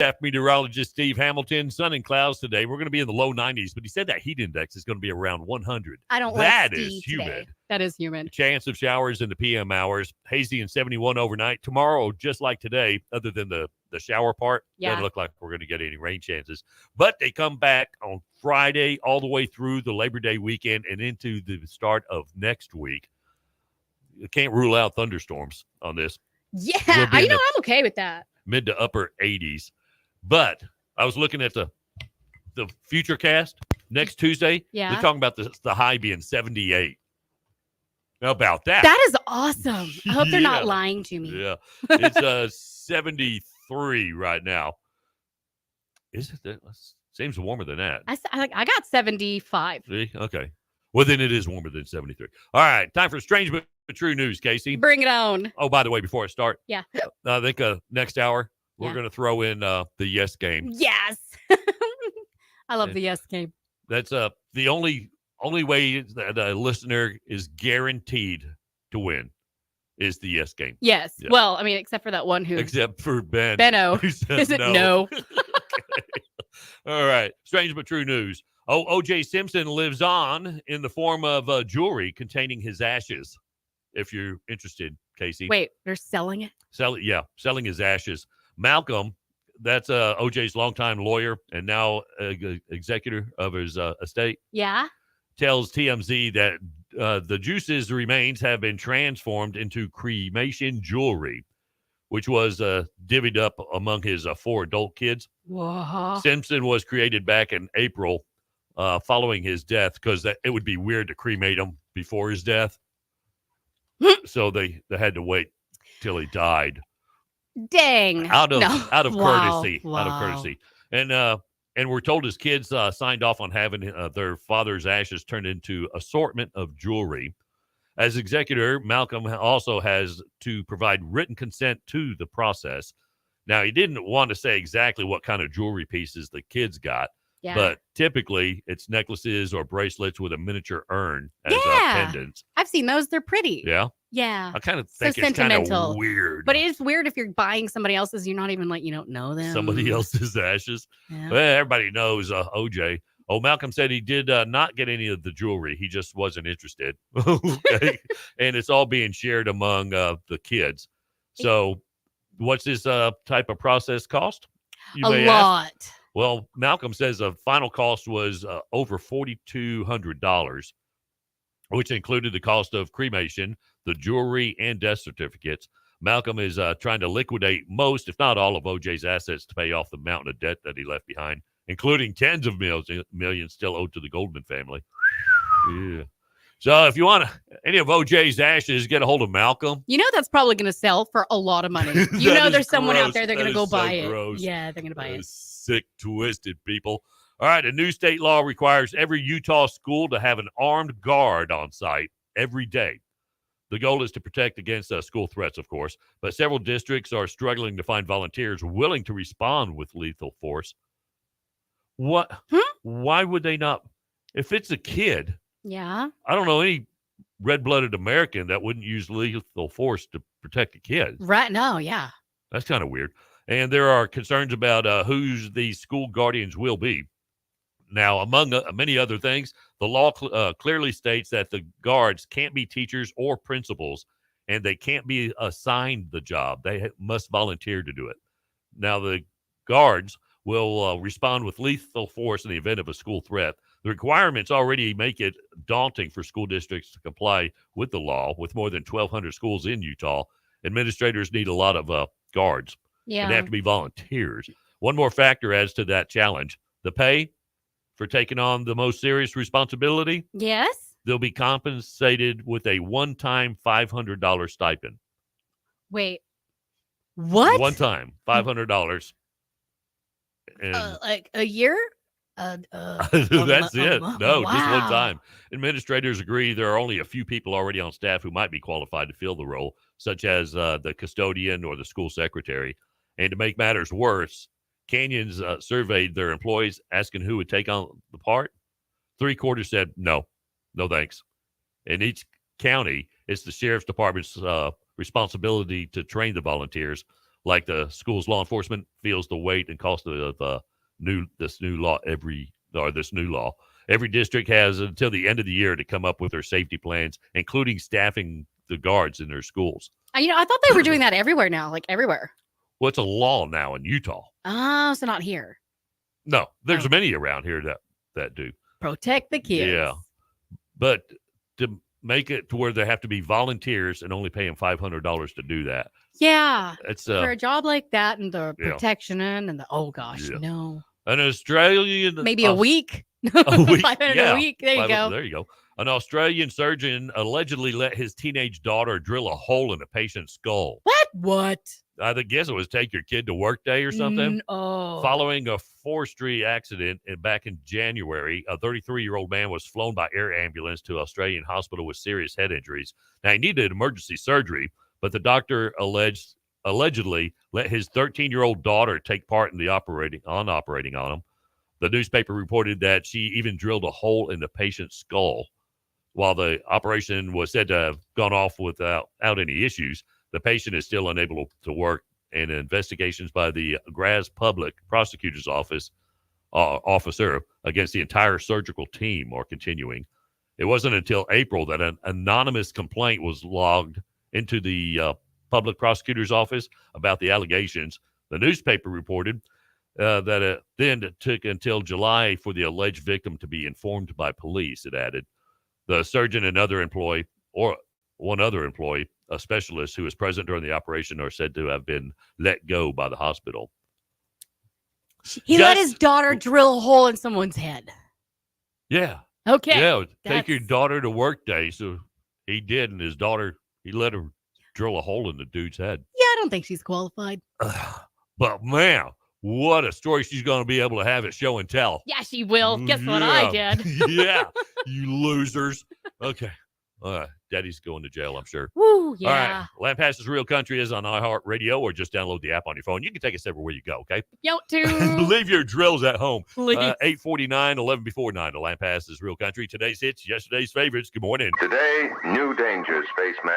Staff meteorologist Steve Hamilton. Sun and clouds today. We're going to be in the low 90s, but he said that heat index is going to be around 100. I don't That like is humid. today. That is humid. Chance of showers in the PM hours. Hazy and 71 overnight. Tomorrow, just like today, other than the shower part, doesn't look like we're going to get any rain chances. But they come back on Friday all the way through the Labor Day weekend and into the start of next week. You can't rule out thunderstorms on this. Yeah, I'm okay with that. Mid to upper 80s. But I was looking at the future cast next Tuesday. Yeah. They're talking about the high being 78. How about that? That is awesome. I hope they're not lying to me. Yeah. It's 73 right now. Is it? That seems warmer than that. I got 75. See? Okay. Well, then it is warmer than 73. All right. Time for strange but true news, Casey. Bring it on. Oh, by the way, before I start. Yeah. I think next hour, we're going to throw in the Yes game. Yes. I love the Yes game. That's the only way that a listener is guaranteed to win is the Yes game. Yes. Yeah. Well, I mean, except for that one who. Except for Ben. Benno. Is it no? Okay. All right. Strange but true news. O.J. Simpson lives on in the form of jewelry containing his ashes. If you're interested, Casey. Wait, they're selling it? Selling his ashes. Malcolm, that's O.J.'s longtime lawyer and now executor of his estate. Yeah. Tells TMZ that the Juice's remains have been transformed into cremation jewelry, which was divvied up among his 4 adult kids. Whoa. Simpson was created back in April following his death because it would be weird to cremate him before his death. So they had to wait till he died. Dang. Out of Wow. courtesy. Wow. Out of courtesy. And we're told his kids signed off on having their father's ashes turned into assortment of jewelry. As executor, Malcolm also has to provide written consent to the process. Now, he didn't want to say exactly what kind of jewelry pieces the kids got, but typically it's necklaces or bracelets with a miniature urn as pendants. I've seen those. They're pretty. Yeah? Yeah. I kind of think it's kind of weird. But it is weird if you're buying somebody else's, you're not even you don't know them. Somebody else's ashes. Yeah. Well, everybody knows OJ. Malcolm said he did not get any of the jewelry. He just wasn't interested. Okay. And it's all being shared among the kids. So what's this type of process cost? A lot. Ask? Well, Malcolm says the final cost was over $4,200, which included the cost of cremation, the jewelry, and death certificates. Malcolm is trying to liquidate most, if not all, of OJ's assets to pay off the mountain of debt that he left behind, including tens of millions still owed to the Goldman family. Yeah. So if you want any of OJ's ashes, get a hold of Malcolm. You know that's probably going to sell for a lot of money. You know there's someone out there, they're going to go buy it. Gross. Yeah, they're going to buy it. Sick, twisted people. All right, a new state law requires every Utah school to have an armed guard on site every day. The goal is to protect against school threats, of course, but several districts are struggling to find volunteers willing to respond with lethal force. What? Why would they not? If it's a kid, yeah, I don't know any red-blooded American that wouldn't use lethal force to protect a kid. Right? No, yeah. That's kind of weird. And there are concerns about who these school guardians will be. Now, among many other things, the law clearly states that the guards can't be teachers or principals, and they can't be assigned the job. They must volunteer to do it. Now, the guards will respond with lethal force in the event of a school threat. The requirements already make it daunting for school districts to comply with the law. With more than 1,200 schools in Utah, administrators need a lot of guards. Yeah. And they have to be volunteers. One more factor adds to that challenge. The pay for taking on the most serious responsibility. Yes. They'll be compensated with a one-time $500 stipend. Wait. What? One time, $500. And like a year? That's it. No, wow. Just one time. Administrators agree there are only a few people already on staff who might be qualified to fill the role, such as the custodian or the school secretary. And to make matters worse, Canyons surveyed their employees, asking who would take on the part. 3/4 said no thanks. In each county, it's the sheriff's department's responsibility to train the volunteers. like the school's law enforcement feels the weight and cost of this new law. Every district has until the end of the year to come up with their safety plans, including staffing the guards in their schools. I thought they were doing that everywhere now, like everywhere. Well, it's a law now in Utah. Oh, so not here. No, there's many around here that do. Protect the kids. Yeah. But to make it to where they have to be volunteers and only pay them $500 to do that. Yeah. It's for a job like that and the protection and the, no. An Australian. Maybe a week. A week. A week. There you go. There you go. An Australian surgeon allegedly let his teenage daughter drill a hole in a patient's skull. What? I guess it was take your kid to work day or something. Oh. Following a forestry accident back in January, a 33-year-old man was flown by air ambulance to an Australian hospital with serious head injuries. Now, he needed emergency surgery, but the doctor allegedly let his 13-year-old daughter take part in the operating on him. The newspaper reported that she even drilled a hole in the patient's skull. While the operation was said to have gone off without any issues, the patient is still unable to work, and investigations by the Graz Public Prosecutor's officer against the entire surgical team are continuing. It wasn't until April that an anonymous complaint was logged into the public prosecutor's office about the allegations. The newspaper reported that it then took until July for the alleged victim to be informed by police, it added. The surgeon and one other employee, a specialist who was present during the operation, are said to have been let go by the hospital. He let his daughter drill a hole in someone's head. Yeah. Okay. Yeah, take your daughter to work day. So he did, and his daughter, he let her drill a hole in the dude's head. Yeah, I don't think she's qualified. But man, what a story she's going to be able to have at show and tell. Yeah, she will. Guess what I did? Yeah, you losers. Okay. All right. Daddy's going to jail, I'm sure. Woo, yeah. All right. Land Passes Real Country is on iHeartRadio, or just download the app on your phone. You can take us everywhere you go, okay? Yo, too. Leave your drills at home. 8:49, 11 before 9. The Land Passes Real Country. Today's hits, yesterday's favorites. Good morning. Today, new dangers face mankind.